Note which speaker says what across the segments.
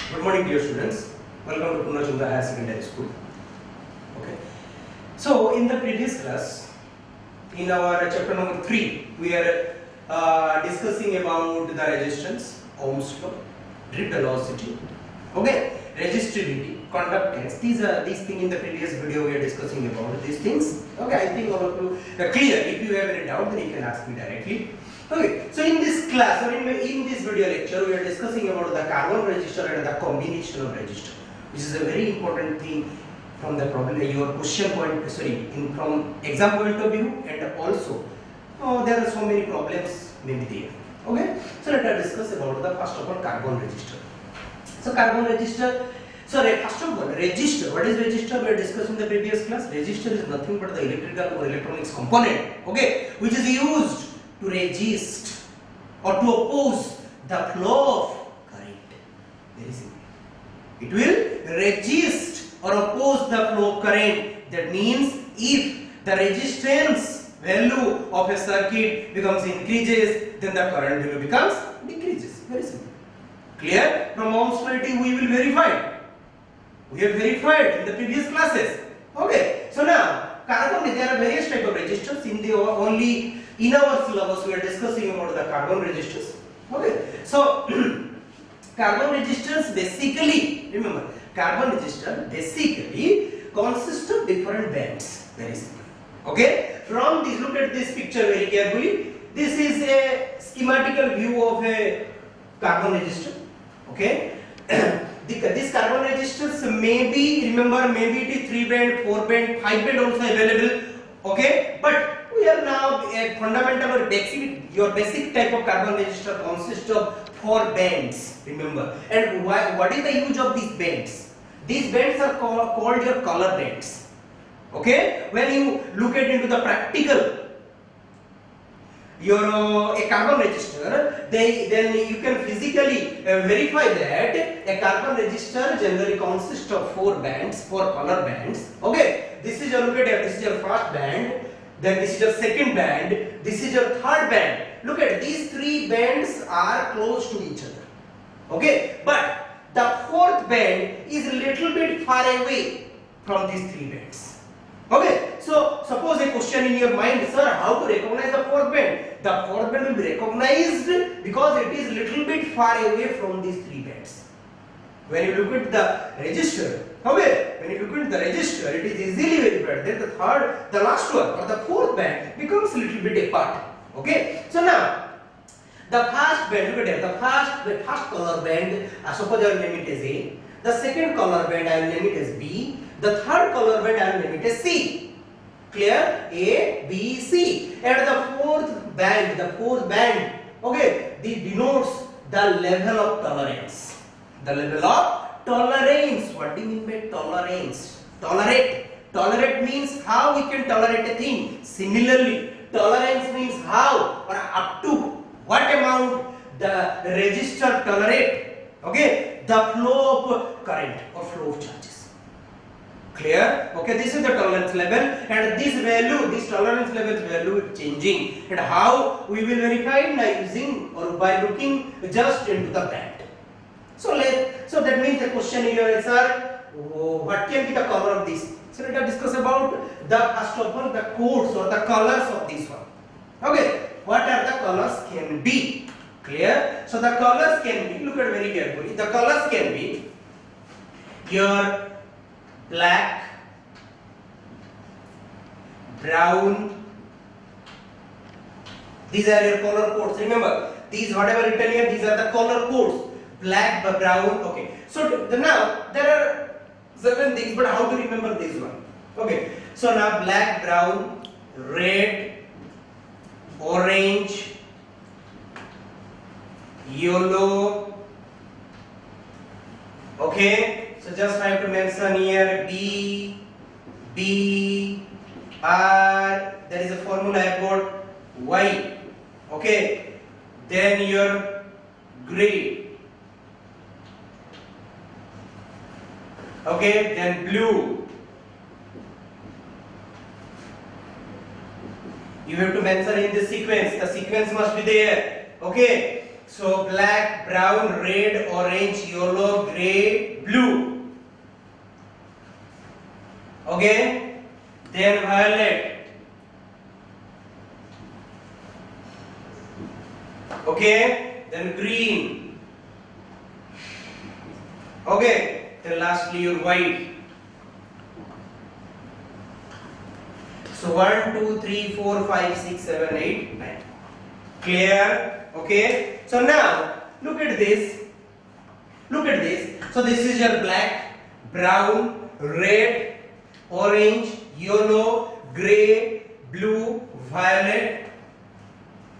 Speaker 1: Good morning, dear students. Welcome to Purnachandra Higher Secondary School. Okay. So, in the previous class, in our chapter number 3, we are discussing about the resistance, Ohm's law, drip velocity, okay, resistivity, conductance. These things in the previous video we are discussing about these things. Okay, I think all of you are clear. If you have any doubt, then you can ask me directly. Okay, so in this class or in this video lecture, we are discussing about the carbon resistor and the combination of resistor, which is a very important thing from the problem, your question point, from exam point of view, and also there are so many problems maybe there. Okay, so let us discuss about the first of all carbon resistor. So carbon resistor. So first of all, resistor. What is resistor? We are discussing in the previous class. Resistor is nothing but the electrical or electronics component. Okay, which is used to resist or to oppose the flow of current. Very simple. It will resist or oppose the flow of current. That means if the resistance value of a circuit becomes increases, then the current value becomes decreases. Very simple. Clear? From Ohm's law we will verify. We have verified in the previous classes. Okay. So now carbon, there are various type of resistors. In our syllabus we are discussing about the carbon resistors. Okay. So carbon resistors basically, remember, carbon resistor basically consists of different bands. Very simple. Okay. From this, look at this picture very carefully. This is a schematical view of a carbon resistor. Okay. This carbon resistors may be, remember, maybe it is 3 band, 4 band, 5 band also available. Okay, but we are now a fundamental or basic, your basic type of carbon resistor consists of 4 bands. Remember, and what is the use of these bands? These bands are called your color bands. Okay, when you look at into the practical, a carbon resistor, then you can physically verify that a carbon resistor generally consists of 4 bands, 4 color bands. Okay, this is your, look at here, this is your first band, then this is your second band, this is your third band. Look at these 3 bands are close to each other. Okay, but the 4th band is a little bit far away from these 3 bands. Okay, so suppose a question in your mind, sir, how to recognize the 4th band? The 4th band will be recognized because it is little bit far away from these 3 bands. When you look at the resistor, okay, when you look at the resistor, it is easily verified that the last one or the 4th band becomes a little bit apart. Okay, so now the first band, look at here, the first color band, suppose I will name it as A. The second color band I will name it as B. The third color band I will name it as C. Clear? A, B, C. And the fourth band, okay, this denotes the level of tolerance. The level of tolerance. What do you mean by tolerance? Tolerate means how we can tolerate a thing. Similarly, tolerance means how or up to what amount the resistor tolerate, okay, the flow of current or flow of charges. Clear? Okay, this is the tolerance level, and this tolerance level value is changing. And how we will verify it? By using or by looking just into the band. So that means the question here is, sir, what can be the color of this? So let us discuss about the first of all the codes or the colors of this one. Okay, what are the colors can be? Clear? So the colors can be, look at very carefully. The colors can be your black, brown. These are your color codes. Remember, these whatever written here, these are the color codes. Black, brown. Okay. So now there are 7 things, but how to remember this one? Okay. So now black, brown, red, orange, yellow. Okay. So just I have to mention here B, R, there is a formula I have got Y. Okay. Then your gray. Okay, then blue. You have to mention in the sequence. The sequence must be there. Okay. So black, brown, red, orange, yellow, gray, blue. Okay. Then violet. Okay. Then green. Okay. Then lastly your white. So 1, 2, 3, 4, 5, 6, 7, 8, 9. Clear? Okay. So now look at this. Look at this. So this is your black, brown, red, orange, yellow, gray, blue, violet.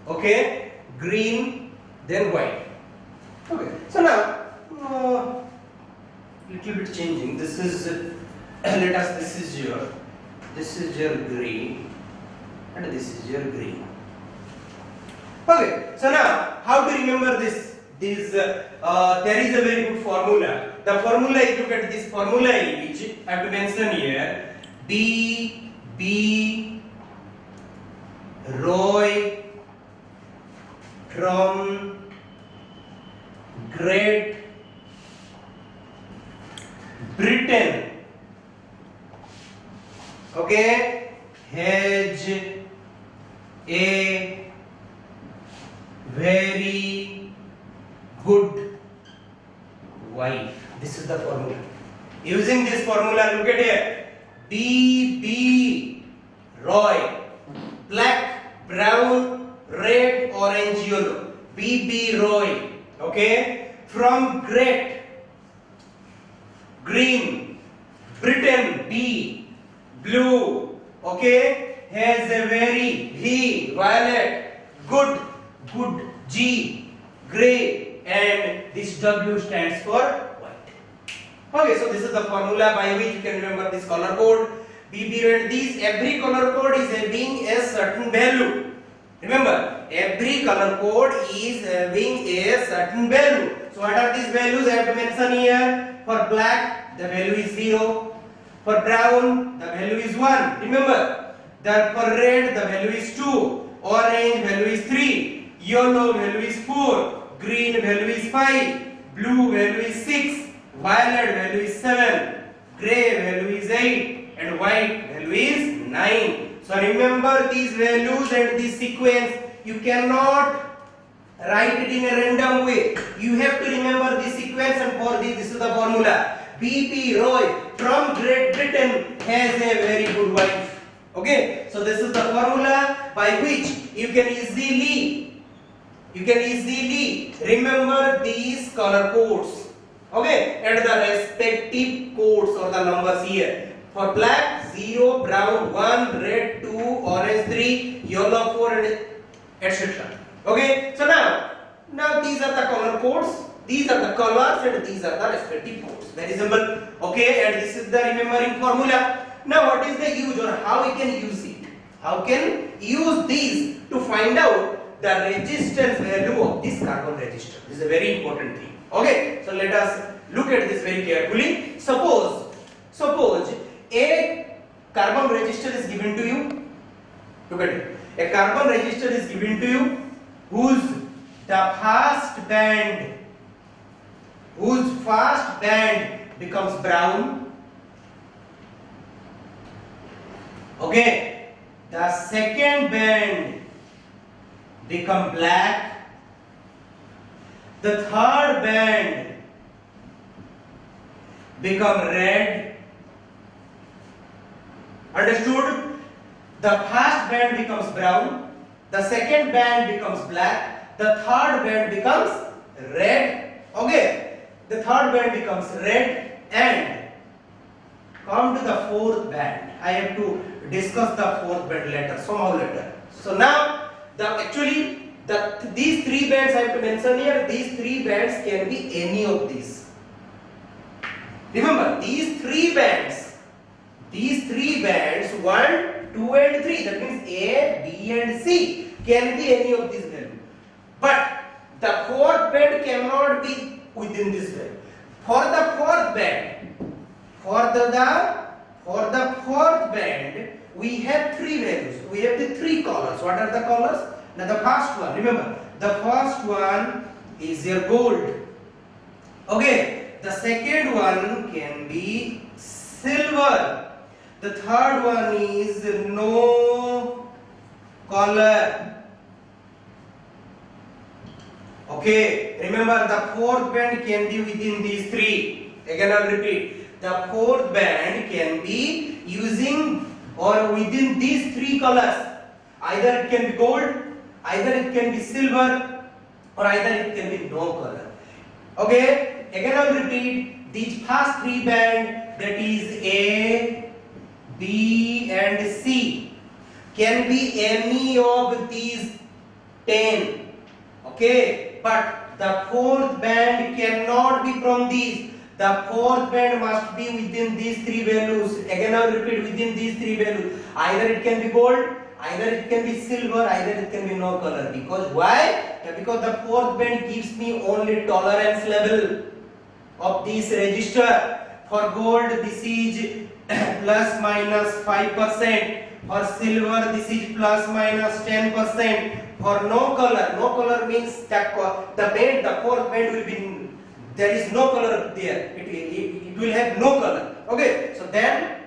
Speaker 1: Okay. Green, then white. Okay. So now little bit changing. This is let us. This is your green, and this is your green. Okay, so now how to remember this? There is a very good formula. The formula is, look at this formula which I have to mention here. B Roy from Great Britain. Okay, has a very good wife. This is the formula. Using this formula, look at here. B Roy, black, brown, red, orange, yellow. B Roy. Okay, from Great Green Britain. B blue. Okay, has a very V violet, good G gray, and this W stands for white. Okay, so this is the formula by which you can remember this color code. BB red. These every color code is having a certain value. Remember, every color code is having a certain value. So what are these values? I have to mention here. For black, the value is 0. For brown, the value is 1. Remember, for red, the value is 2. Orange, value is 3. Yellow, value is 4. Green, value is 5. Blue, value is 6. Violet, value is 7. Gray, value is 8. And white, value is 9. So remember these values and this sequence. You cannot write it in a random way. You have to remember this sequence, and for this is the formula. B Roy from Great Britain has a very good wife. Okay, so this is the formula by which you can easily remember these color codes. Okay, and the respective codes or the numbers here. For black 0, brown 1, red 2, orange 3, yellow 4, and etc. Okay, so now these are the color codes. These are the colors and these are the respective codes. Very simple. Okay, and this is the remembering formula. Now what is the use, or how we can use it? How can use these to find out the resistance value of this carbon resistor? This is a very important thing. Okay, so let us look at this very carefully. Suppose a carbon resistor is given to you. Look at it. A carbon resistor is given to you whose fast band becomes brown. Okay, the second band become black, the third band become red. Understood? The first band becomes brown, the second band becomes black, the third band becomes red. Okay, the third band becomes red, and come to the fourth band. I have to discuss the fourth band later, somehow later. So now these three bands I have to mention here. These three bands can be any of these. Remember, these three bands 1, 2 and 3, that means A, B and C can be any of these values. But the fourth band cannot be within this band. For the fourth band, we have three values. We have the three colors. What are the colors? Now the first one, remember, the first one is your gold. Okay, the second one can be silver. The third one is no color. Okay, remember the fourth band can be within these three. Again I'll repeat. The fourth band can be using or within these three colors. Either it can be gold, either it can be silver, or either it can be no color. Okay, again I'll repeat. These first three band, that is A, B and C, can be any of these 10. Okay, but the fourth band cannot be from these. The fourth band must be within these three values. Again I will repeat, within these three values. Either it can be gold, either it can be silver, either it can be no color. Because why? Because the fourth band gives me only tolerance level of this register. For gold this is plus minus 5%. For silver this is plus minus 10%. For no color means that the fourth band will be, there is no color there. It will have no color. Okay, so then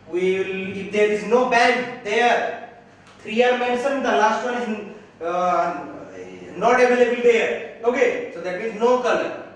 Speaker 1: we will, if there is no band there, three are mentioned, the last one is not available there. Okay, so that means no color.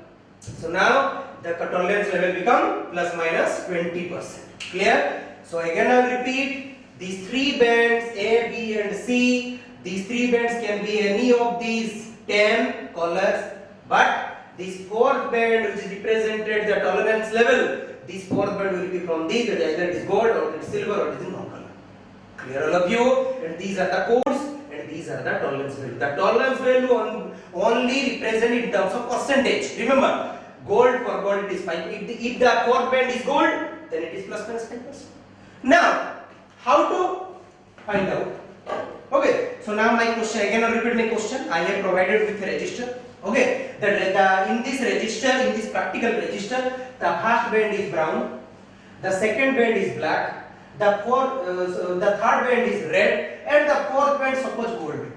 Speaker 1: So now the tolerance level become plus minus 20%. Clear? So again I will repeat, these three bands A, B and C, these three bands can be any of these 10 colors, but this fourth band which is represented the tolerance level, this fourth band will be from these, that either it is gold or it is silver or it is no color. Clear all of you? And these are the codes and these are the tolerance value. The tolerance value only represent in terms of percentage. Remember, gold, for gold it is 5. If the fourth band is gold, then it is plus minus 5%. Now, how to find out? Okay, so now my question, again I'll repeat my question. I have provided with a register. Okay, in this register, in this practical register, the first band is brown, the second band is black, the third band is red, and the fourth band suppose gold.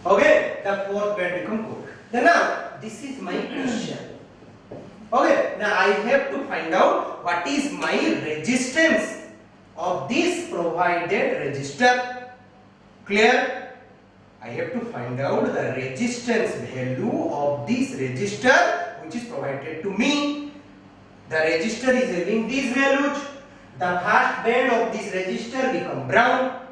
Speaker 1: Okay, the fourth band become gold. Then now, this is my question. Okay, now I have to find out what is my resistance of this provided register. Clear? I have to find out the resistance value of this register which is provided to me. The register is having these values. The first band of this register become brown.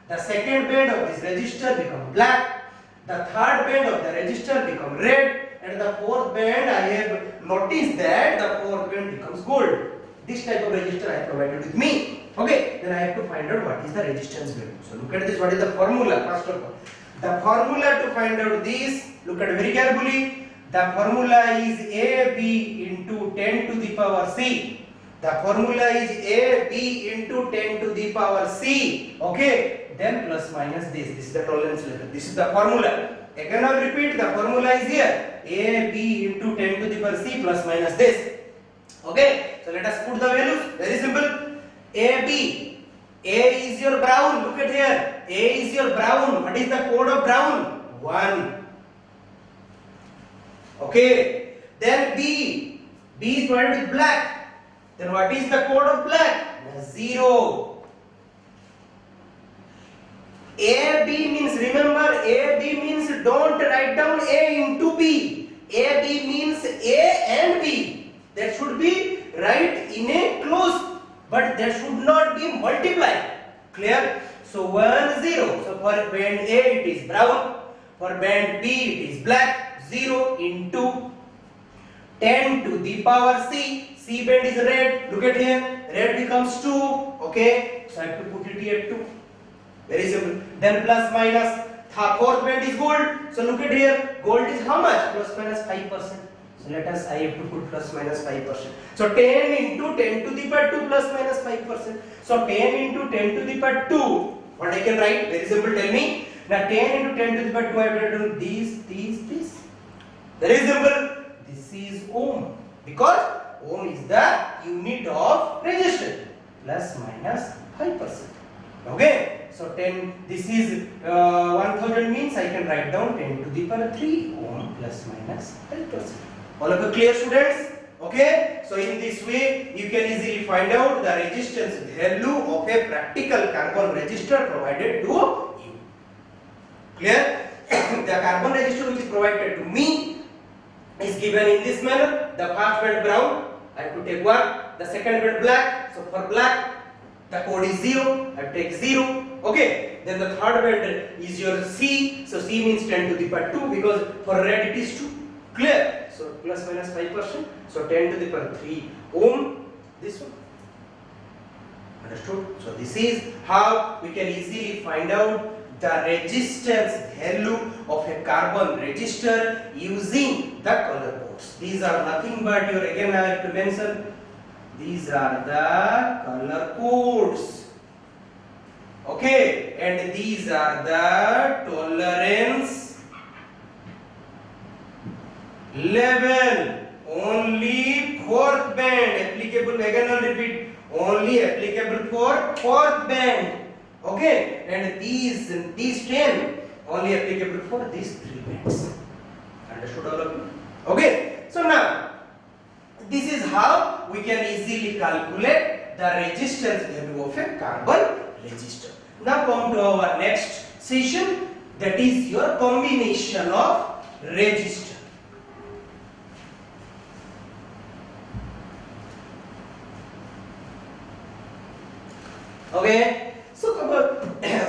Speaker 1: The second band of this register become black. The third band of the register become red. And the fourth band, I have noticed that the fourth band becomes gold. This type of register I have provided with me. Okay, then I have to find out what is the resistance value. So look at this, what is the formula first of all. The formula to find out this, look at very carefully. The formula is AB into 10 to the power C. The formula is AB into 10 to the power C. Okay, then plus minus this. This is the tolerance level. This is the formula. Again I will repeat, the formula is here. AB into 10 to the power C plus minus this. Okay, so let us put the values. Very simple. AB. A is your brown. Look at here. A is your brown. What is the code of brown? 1. Okay. Then B. B is divided with black. Then what is the code of black? 0. AB means, remember, AB means don't write down A into B. AB means A and B. That should be right in a close, but that should not be multiplied. Clear? So 1, 0. So for band A it is brown. For band B it is black. 0 into 10 to the power C. C band is red. Look at here. Red becomes 2. Okay. So I have to put it here 2. Very simple. Then plus minus. Fourth band is gold. So look at here. Gold is how much? Plus minus 5%. So let us, I have to put plus minus 5%. So 10 into 10 to the power 2 plus minus 5%. So 10 into 10 to the power 2. What I can write? Very simple. Tell me. Now 10 into 10 to the power 2 I have to do this. Very simple. This is ohm. Because ohm is the unit of resistance. Plus minus 5%. Okay. so 10, this is 1000 means I can write down 10 to the power 3 ohm plus minus 5%. All of you clear, students? Okay, so in this way you can easily find out the resistance value of a practical carbon resistor provided to you. Clear? The carbon resistor which is provided to me is given in this manner. The first band brown, I have to take 1. The second band black, so for black the code is 0, I take 0. Okay, then the third band is your C, so C means 10 to the power 2 because for red it is 2. Clear? So plus minus 5%, so 10 to the power 3 ohm, this one. Understood? So this is how we can easily find out the resistance value of a carbon resistor using the color codes. These are nothing but your, again I have to mention, these are the color codes. Okay, and these are the tolerance level. Only fourth band applicable, again I'll repeat, only applicable for fourth band. Okay, and these 10 only applicable for these 3 bands. Understood all of you? Okay, so now this is how we can easily calculate the resistance value of a carbon resistor. Now come to our next session, that is your combination of resistor. Okay, so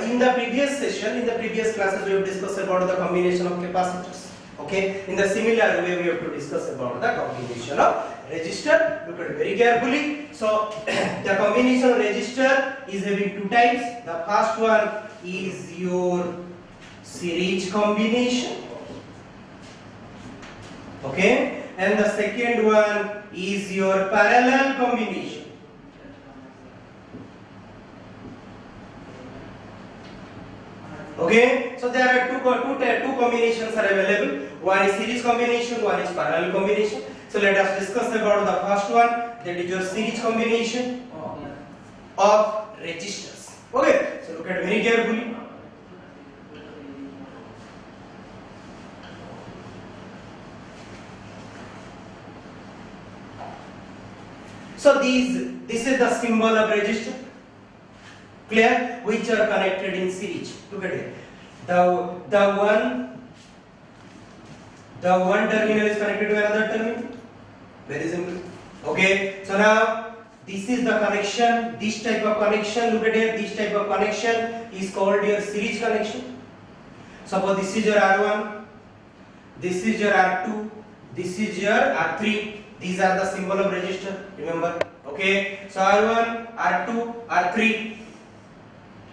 Speaker 1: in the previous session, in the previous classes, we have discussed about the combination of capacitors. Okay, in the similar way, we have to discuss about the combination of resistor. Look at it very carefully. So the combination of resistor is having 2 types. The first one is your series combination. Okay, and the second one is your parallel combination. Okay, so there are two combinations are available. One is series combination, one is parallel combination. So let us discuss about the first one, that is your series combination of resistors. Okay, so look at it very carefully. So this is the symbol of resistor. Clear? Which are connected in series. Look at it. The one terminal is connected to another terminal. Very simple. Okay. So now this is the connection. This type of connection. Look at it. This type of connection is called your series connection. Suppose this is your R1. This is your R2. This is your R3. These are the symbol of resistor. Remember. Okay. So R1, R2, R3.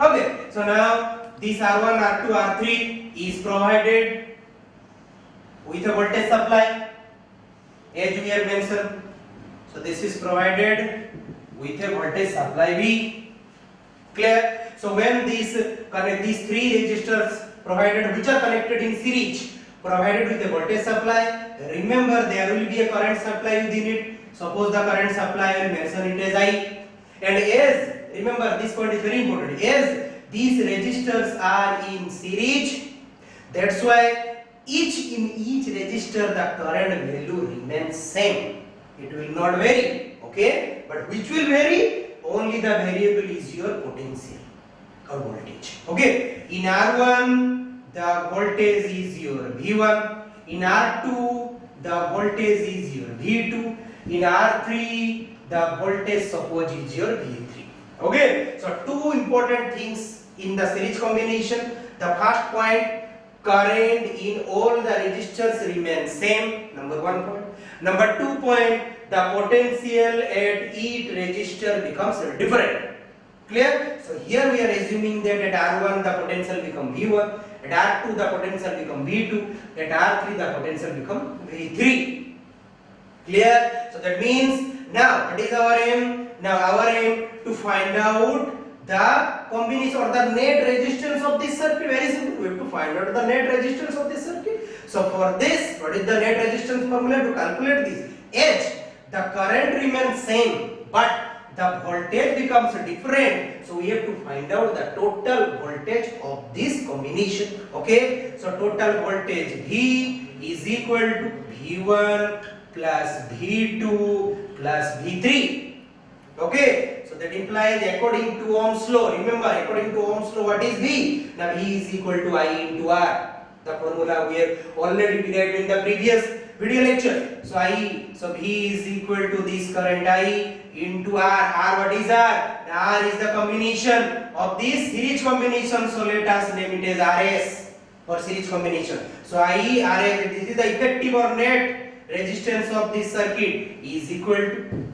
Speaker 1: Okay, so now this R1, R2, R3 is provided with a voltage supply, as we have mentioned. So this is provided with a voltage supply V. Clear? So when these 3 resistors provided, which are connected in series, provided with a voltage supply, remember there will be a current supply within it. Suppose the current supply, I will mention it as I. And as, remember this point is very important, as these resistors are in series, that's why in each resistor the current value remains same. It will not vary. Okay, but which will vary? Only the variable is your potential or voltage. Okay, in R1 the voltage is your V1, in R2 the voltage is your V2, in R3 the voltage suppose is your V3. Okay, so 2 important things in the series combination. The first point, current in all the resistors remains same, number 1 point. Number 2 point, the potential at each resistor becomes different. Clear? So here we are assuming that at R1 the potential become V1, at R2 the potential become V2, at R3 the potential become V3. Clear? So that means now what is our aim? Now our aim to find out the combination or the net resistance of this circuit. Very simple. We have to find out the net resistance of this circuit. So for this, what is the net resistance formula to calculate this? H, the current remains same, but the voltage becomes different. So we have to find out the total voltage of this combination. Okay, so total voltage V is equal to V1 plus V2 plus V3. Okay, so that implies according to Ohm's law, remember according to Ohm's law what is V? Now V is equal to I into R. The formula we have already derived in the previous video lecture. So V is equal to this current I into R. R what is R? R is the combination of this series combination. So let us name it as RS for series combination. So I RS, this is the effective or net resistance of this circuit, is equal to,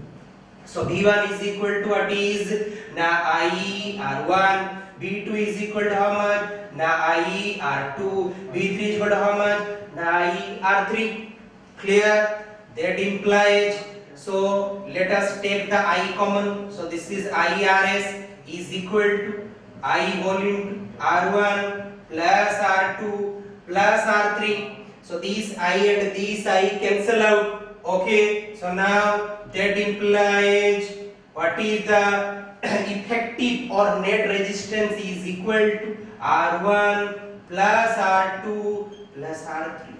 Speaker 1: so V1 is equal to what is? Now I R1. V2 is equal to how much? Now I R2. V3 is equal to how much? Now I R3. Clear? That implies, so let us take the I common. So this is IRS is equal to I whole into R1 plus R2 plus R3. So these I and these I cancel out. Okay, so now that implies what is the effective or net resistance is equal to R1 plus R2 plus R3.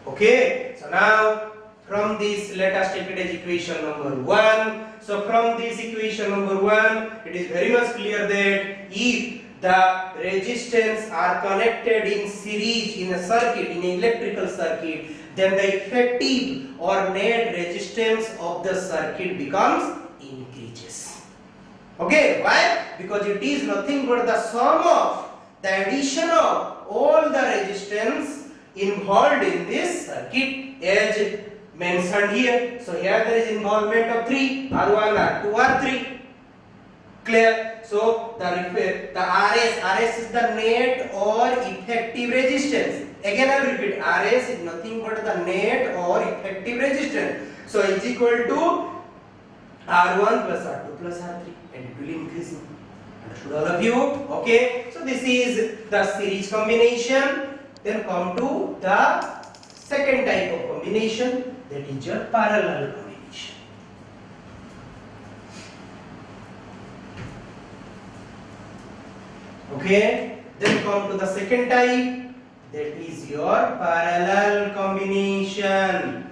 Speaker 1: Okay, so now from this let us take it as equation number 1. So from this equation number 1, it is very much clear that if the resistance are connected in series in a circuit, in an electrical circuit, then the effective or net resistance of the circuit becomes increases. Okay, why? Because it is nothing but the sum of the addition of all the resistance involved in this circuit as mentioned here. So here there is involvement of 3, R1, R2, R3. Clear? So the RS is the net or effective resistance. Again I will repeat, RS is nothing but the net or effective resistance. So it's equal to R1 plus R2 plus R3, and it will increase. Understood all of you? Okay. So this is the series combination. Then come to the second type of combination, that is your parallel combination. Okay. Then come to the second type, that is your parallel combination.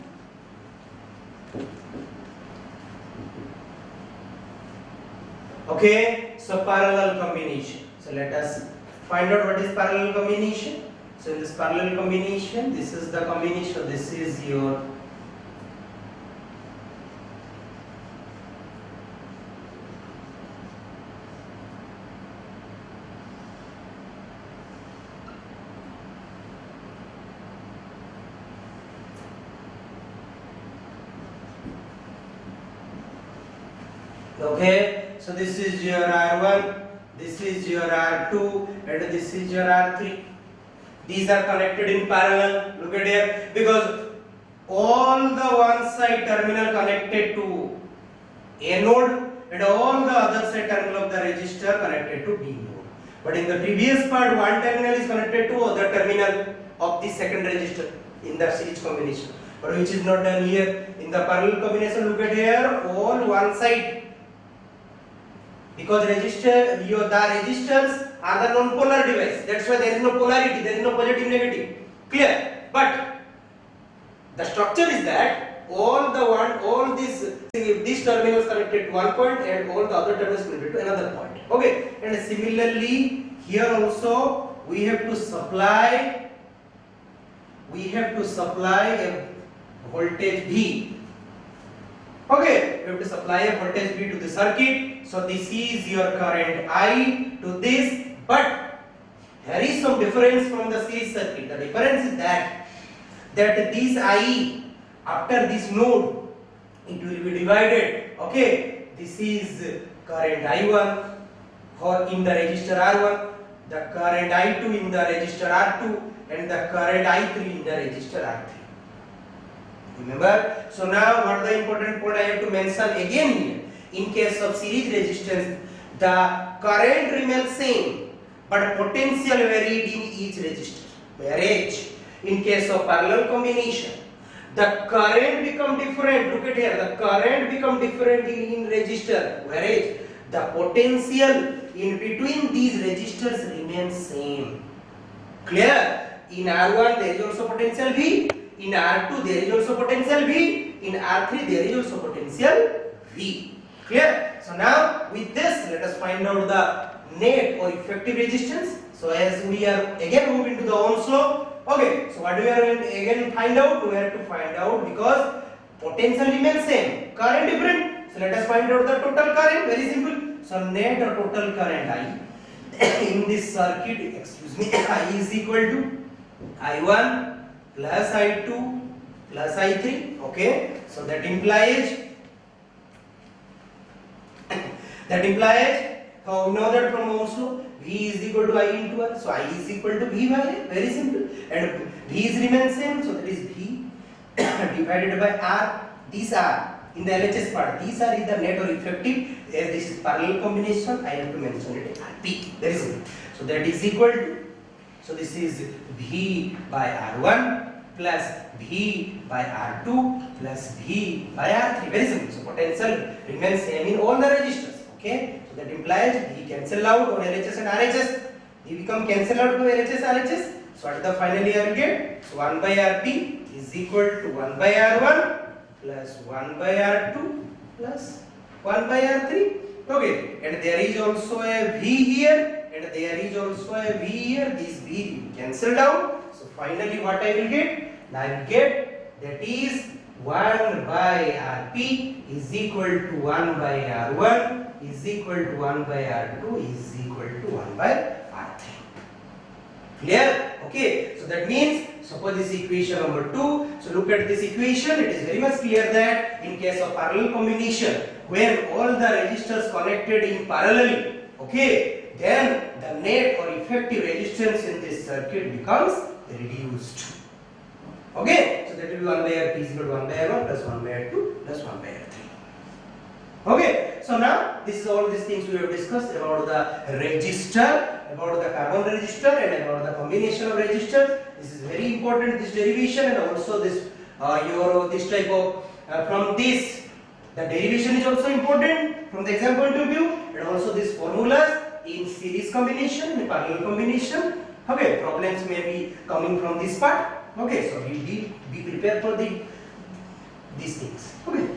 Speaker 1: Okay, so parallel combination. So let us find out what is parallel combination. So in this parallel combination, this is the combination, this is your okay, so this is your R1, this is your R2, and this is your R3. These are connected in parallel. Look at here, because all the one side terminal connected to A node and all the other side terminal of the resistor connected to B node. But in the previous part, one terminal is connected to other terminal of the second resistor in the series combination, but which is not done here. In the parallel combination, look at here, all one side. Because the resistors are the non-polar device. That's why there is no polarity, there is no positive negative. Clear? But the structure is that all these terminals connected to one point and all the other terminals connected to another point. Okay. And similarly, here also we have to supply a voltage V. Okay, we have to supply a voltage V to the circuit. So this is your current I to this, but there is some difference from the series circuit. The difference is that this I after this node it will be divided. Okay, this is current I1 for in the resistor R1, the current I2 in the resistor R2, and the current I3 in the resistor R3. Remember? So now what the important point I have to mention again here. In case of series resistance, the current remains same, but potential varied in each resistor. Whereas in case of parallel combination, the current become different. Look at here, the current become different in resistor, whereas the potential in between these resistors remains same. Clear? In R1 there is also potential V, in R2 there is also potential V, in R3 there is also potential V. Clear? So now with this let us find out the net or effective resistance. So as we are again moving to the Ohm's law. Okay, so what we are going to again find out? We have to find out because potential remains same, current different. So let us find out the total current. Very simple. So net or total current I in this circuit, excuse me, I is equal to I1 plus I2 plus I3. Okay, so that implies how we know that from Ohm's law, V is equal to I into R. So I is equal to V by R. Very simple. And V is remains same. So that is V divided by R. These are in the LHS part. These are is the net or effective. As this is parallel combination, I have to mention it RP. Very simple. So that is equal to. So this is V by R1 plus V by R2 plus V by R3. Very simple. So potential remains same in all the resistors. Okay, so that implies V cancel out on LHS and RHS. They become cancel out to LHS, RHS. So what is the finally I will get? So 1 by Rp is equal to 1 by R1 plus 1 by R2 plus 1 by R3. Okay, and there is also a V here and there is also a V here. This V will cancel out. So finally what I will get? I will get that is 1 by Rp is equal to 1 by R1 is equal to 1 by R2 is equal to 1 by R3. Clear? Okay. So that means suppose this equation number 2. So look at this equation. It is very much clear that in case of parallel combination, when all the resistors connected in parallelly, okay, then the net or effective resistance in this circuit becomes reduced. Okay. So that will be 1 by Rp is equal to 1 by R1 plus 1 by R2 plus 1 by R3. Okay, so now this is all these things we have discussed about the resistor, about the carbon resistor, and about the combination of resistors. This is very important, this derivation, and also this this type of from this the derivation is also important from the exam point of view, and also these formulas in series combination, in parallel combination. Okay, problems may be coming from this part. Okay, so be prepared for these things. Okay.